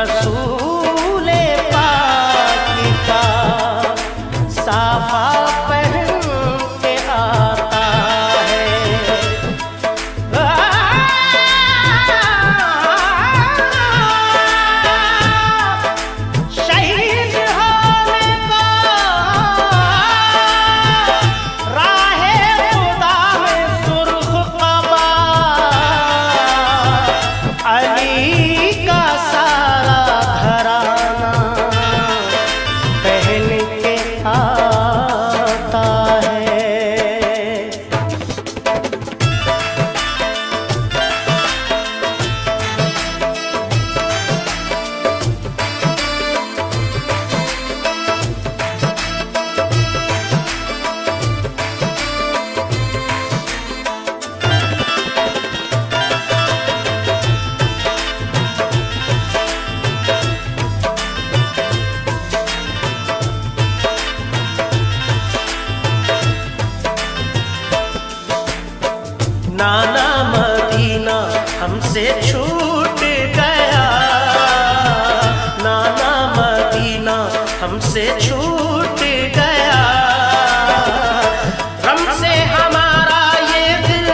रसूले पाक का साफा पहन के आता है। शहीद होने को राहे खुदा में सुर्ख कबा अली का सारा घराना पहन के आता है। नाना मदीना हमसे छूट गया, नाना मदीना हमसे छूट गया। गम से हमारा ये दिल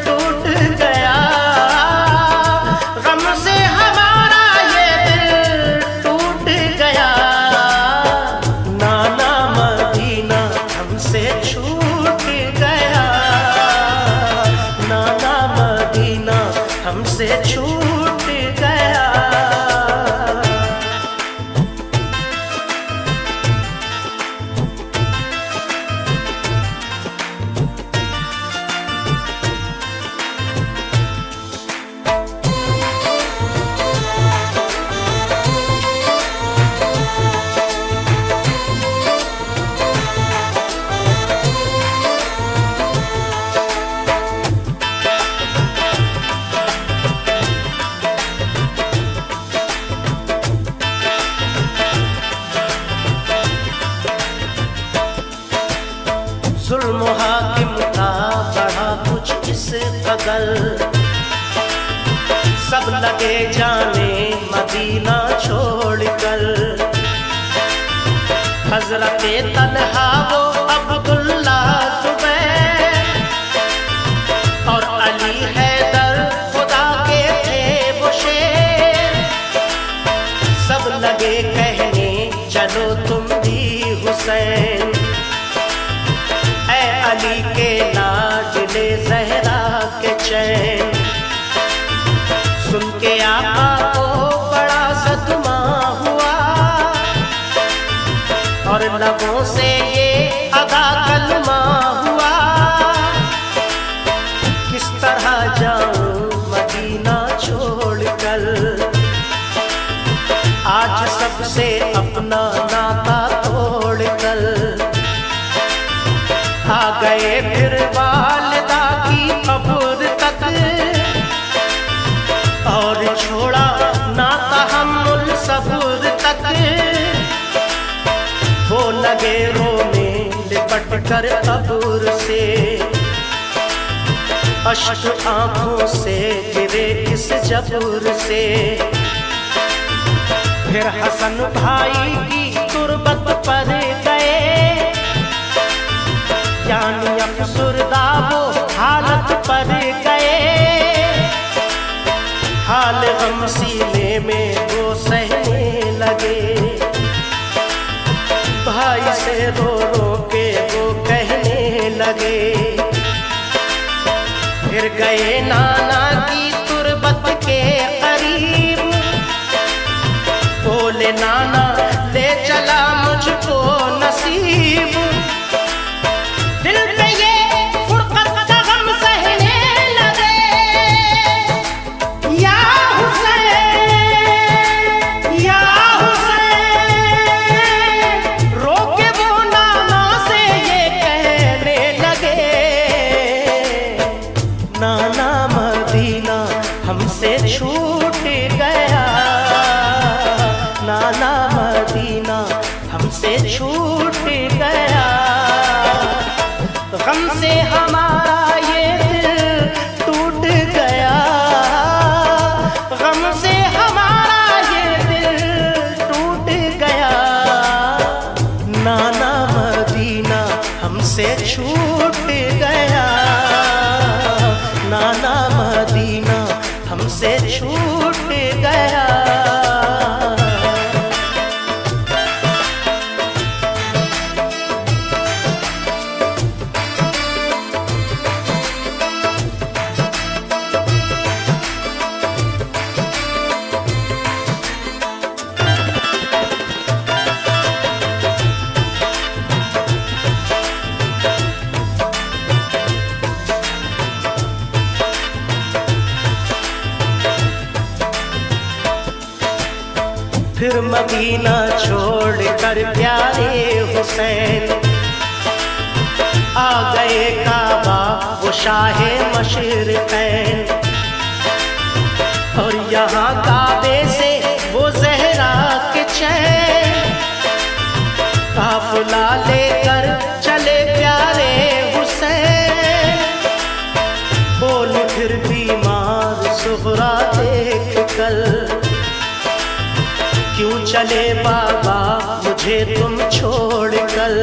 टूट गया, गम से हमारा ये दिल टूट गया। नाना मदीना हमसे छूट गया, नाना मदीना हमसे छूट गया। जुल्म हाकिम का बढ़ा कुछ इस कदर, सब लगे जाने मदीना छोड़कर। हजरते तन्हा वो अब्दुल्ला जुबैर और अली हैदर खुदा के थे वो शेर। सब लगे कहने चलो तुम भी हुसैन, अली के लाडले ज़हरा के चैन। सुन के आका को बड़ा सदमा हुआ और लबों से ये अदा कलमा हुआ। किस तरह जाऊं मदीना छोड़कर, आज सबसे अपना नाता तोड़कर। आ गए फिर वालिदा की कब्र तक और छोड़ा नाता हम्मुल सब्र तक। वो लगे रोने लिपट कर कब्र से, अश्क आंखों से गिरे इस जबूर से। फिर हसन भाई की तुरबत पर गए, यानी अफसुरदा वो हालत पर गए। हाल गम सीने में वो सहने लगे, भाई से रो रो के वो कहने लगे। फिर गए नाना की तुरबत के करीब, बोले नाना ले चला मुझको नसीब। दिल पे ये फुरकत का गम सहने लगे, या हुसैन या हुसैन। रोके वो नाना से ये कहने लगे, नाना मदीना हमसे छूट गया, नाना मदीना हमसे छूट गया। गम से हमारा ये दिल टूट गया, गम से हमारा ये दिल फिर मदीना छोड़कर प्यारे हुसैन आ गए काबा वो शाहे मशरिक़ैन। और यहाँ काबे से वो ज़हरा के चैन काफ़िला लेकर चले प्यारे हुसैन। बोले फिर बीमार सुहरा देख कर, क्यों चले बाबा मुझे तुम छोड़ कर।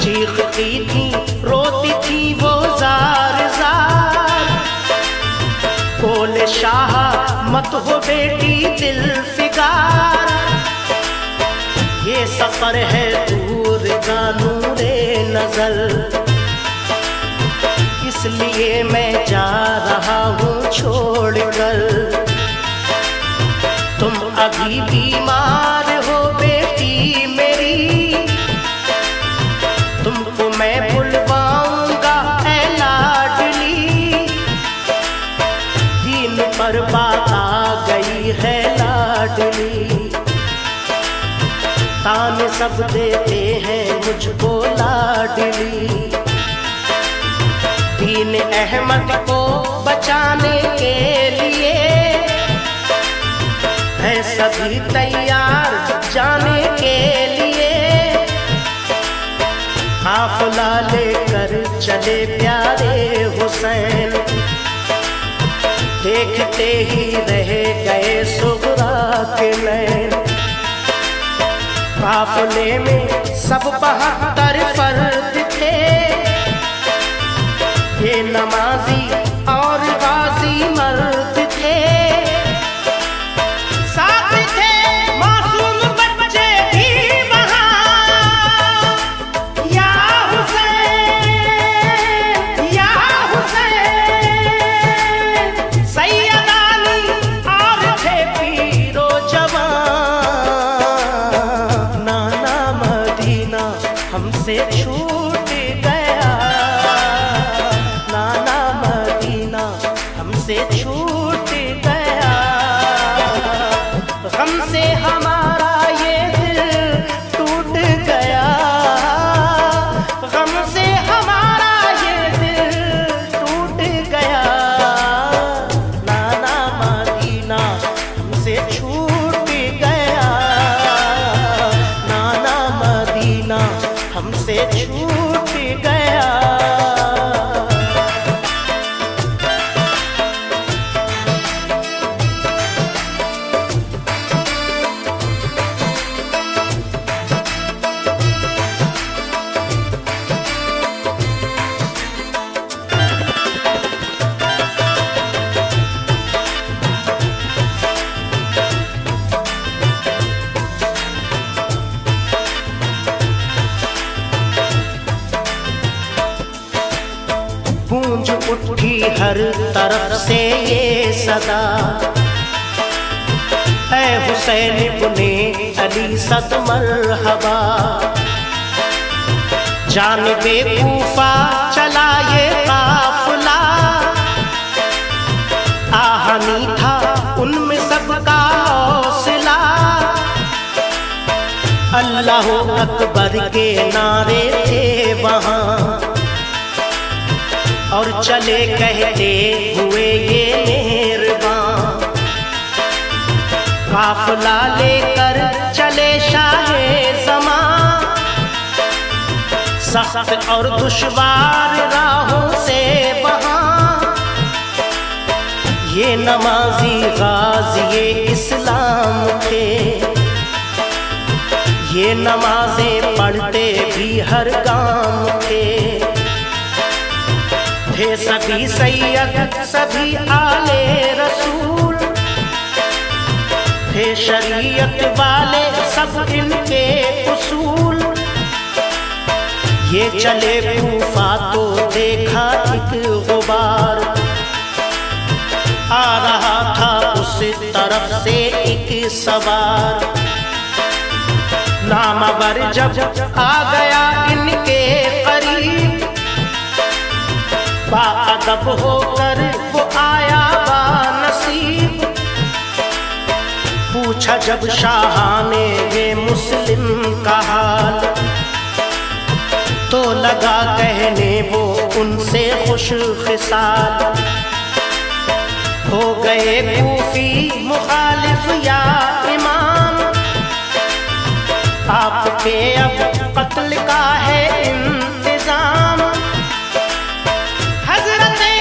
चीखती थी रोती थी वो जार जार, बोले शाह मत हो बेटी दिल फिगार। ये सफर है दूर का नूरे नजर, इसलिए मैं जा रहा हूँ छोड़ कर। तुम अभी बीमार हो बेटी मेरी, तुमको मैं बुलवाऊंगा ऐ लाडली। दीन पर बात आ गई है लाडली, ताने सब देते हैं मुझको लाडली। दीन अहमद को बचाने के लिए है सभी तैयार जाने के लिए। काफिला लेकर चले प्यारे हुसैन, देखते ही रह गए सुगरा के नैन। काफिले में सब 72 फर्द थे, ये नमाजी और गाजी मर्द थे। साथ थे मासूम बच्चे भी वहाँ, या हुसैन या हुसैन। सैयदानी और थे पीरो जवान, नाना मदीना हमसे छूट गया, नाना मदीना हमसे छूट गया। गम से हमारा ये दिल टूट गया, गम से हमारा ये दिल टूट गया। नाना मदीना हमसे छूट गया, नाना मदीना हमसे छूट गया। गूंज उठी हर तरफ से ये सदा, ऐ हुसैन इब्ने अली सद मरहबा। जानिबे कूफा चला ये काफिला, आहनी था उनमें सबका हौसला। अल्लाह अकबर के नारे थे वहाँ, और चले कहते हुए ये मेहरबान। काफिला लेकर चले शाहे ज़मां, सख्त और दुश्वार राहों से वहाँ। ये नमाजी गाज़ी इस्लाम थे, ये नमाजें पढ़ते भी हर गांव थे। थे सभी सैयद सभी आले रसूल, थे शरीयत वाले सब इनके उसूल। ये चले कूफा तो देखा एक गुबार, आ रहा था उस तरफ से एक सवार। नामवर जब आ गया इनके करीब, बाअदब होकर वो आया बानसीब। पूछा जब शाह ने ये मुस्लिम का हाल, तो लगा कहने वो उनसे खुश खिसाल। हो गए कूफी मुखालिफ या इमाम, आपके अब कत्ल का है इंतजाम। हजरते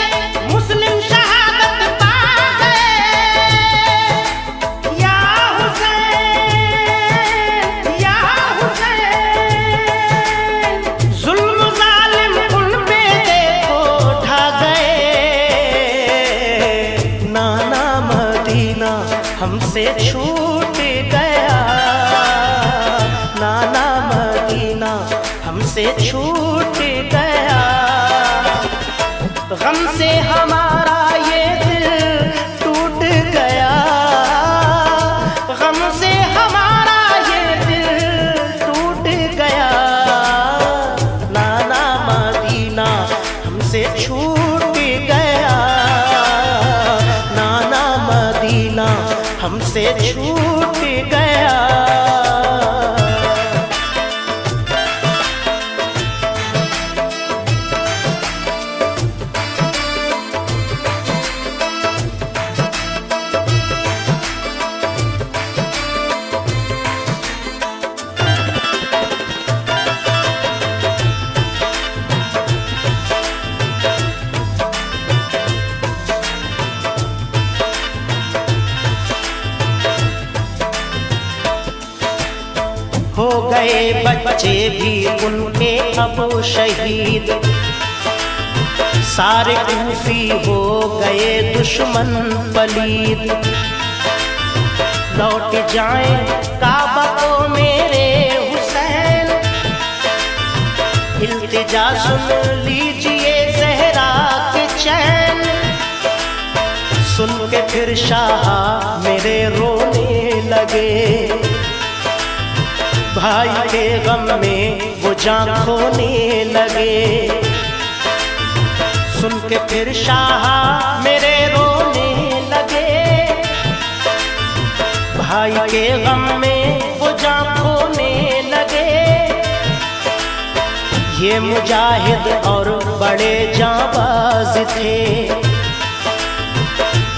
मुस्लिम शहादत पा गए, या हुसैन या हुसैन। जुल्म जालिम उन पे देखो ढा गए। नाना मदीना हमसे छूट गया, नाना मदीना हमसे छूट गया। गम से हमारा ये दिल टूट गया, गम से हमारा ये दिल टूट गया। नाना मदीना हमसे छूट गया, नाना मदीना हमसे छूट गया। हो गए बच्चे भी उनके अब शहीद, सारे कूफी हो गए दुश्मन पलीद। लौट जाएं काबा को मेरे हुसैन, इल्तिजा सुन लीजिए ज़हरा के चैन। सुन के फिर शाह मेरे रोने लगे, भाई के गम में वो जान खोने लगे। सुन के फिर शाह मेरे रोने लगे, भाई के गम में वो जान खोने लगे। ये मुजाहिद और बड़े जाबाज थे,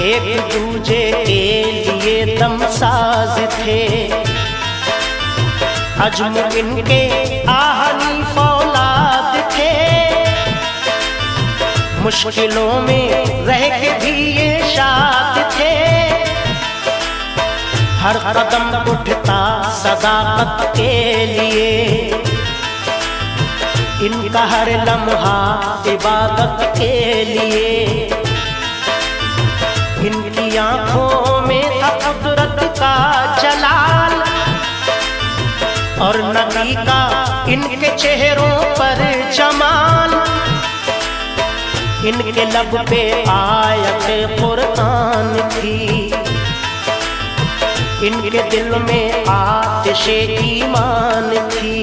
एक दूजे के लिए दमसाज थे। अजम इनके आहनी फौलाद थे, मुश्किलों में रह के भी ये शाद थे। हर कदम उठता सदाकत के लिए, इनका हर लम्हा इबादत के लिए। इनकी आंखों में था कुदरत का जलाल, और नबी का इनके चेहरों पर जमाल। इनके लब पे आयत कुरान थी, इनके दिल में आतिशे ईमान थी।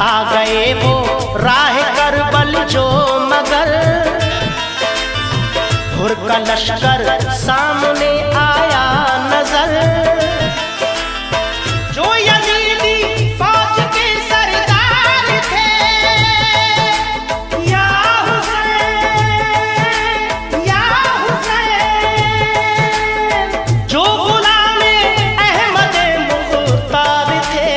आ गए वो राह करबल जो मगर, हुर का लश्कर सामने आया नजर। जो यजीदी फौज के सरदार थे, या हुसैन या हुसैन। जो गुलामे अहमद मुख्तार थे,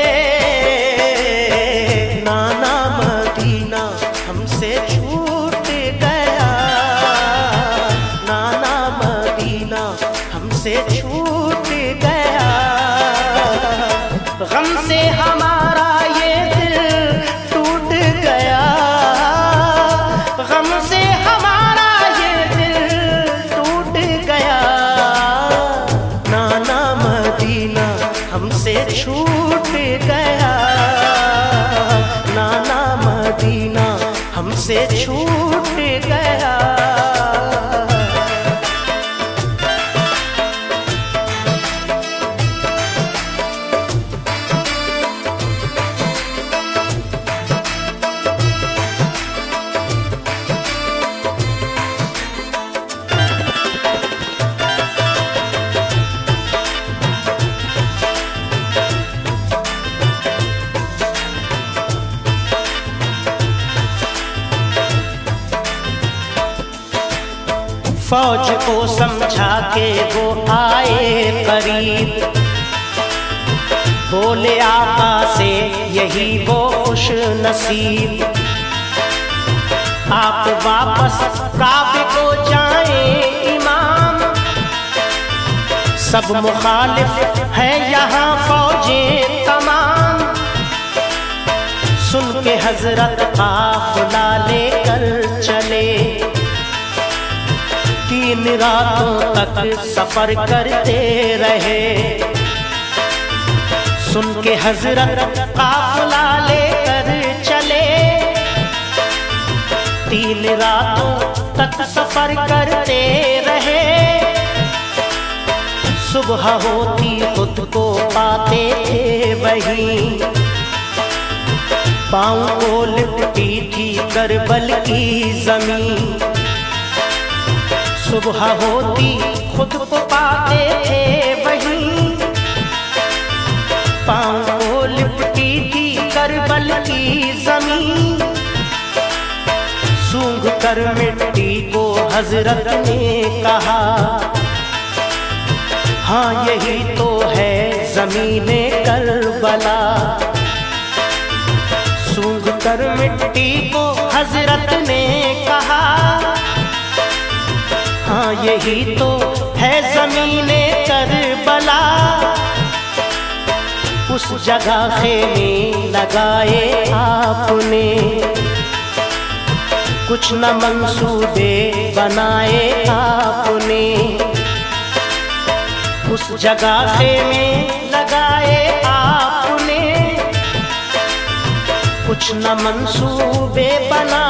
नाना मदीना हमसे छूट गया, नाना मदीना हमसे छूट गया। गम से हमारा ये दिल टूट गया, गम से हमारा ये दिल टूट गया। नाना मदीना हमसे छूट गया, नाना मदीना हमसे छूट गया। फौज को समझा के वो आए करीब, बोले आका से यही वो खुश नसीब, आप वापस काबे को जाएं इमाम, सब मुखालिफ है यहाँ फौजें तमाम। सुन के हजरत काफिला लेकर चले, 3 रातों तक सफर करते रहे। सुन के हजरत काफिला लेकर चले, 3 रातों तक सफर करते रहे। सुबह होती खुद को पाते थे वहीं, पाँव को लिपटी थी करबल की जमीन। सुबह होती खुद को पाते थे वहीं, पाँव को लिपटी थी करबल की जमीन। सूंघ कर मिट्टी को हजरत ने कहा, हाँ यही तो है ज़मीने करबला। सूंघ कर मिट्टी को हजरत ने कहा, हाँ यही तो है ज़मीने करबला। उस जगह खेमे लगाए आपने, कुछ न मंसूबे बनाए आपने। उस जगह खेमे लगाए आपने, कुछ न मंसूबे बनाए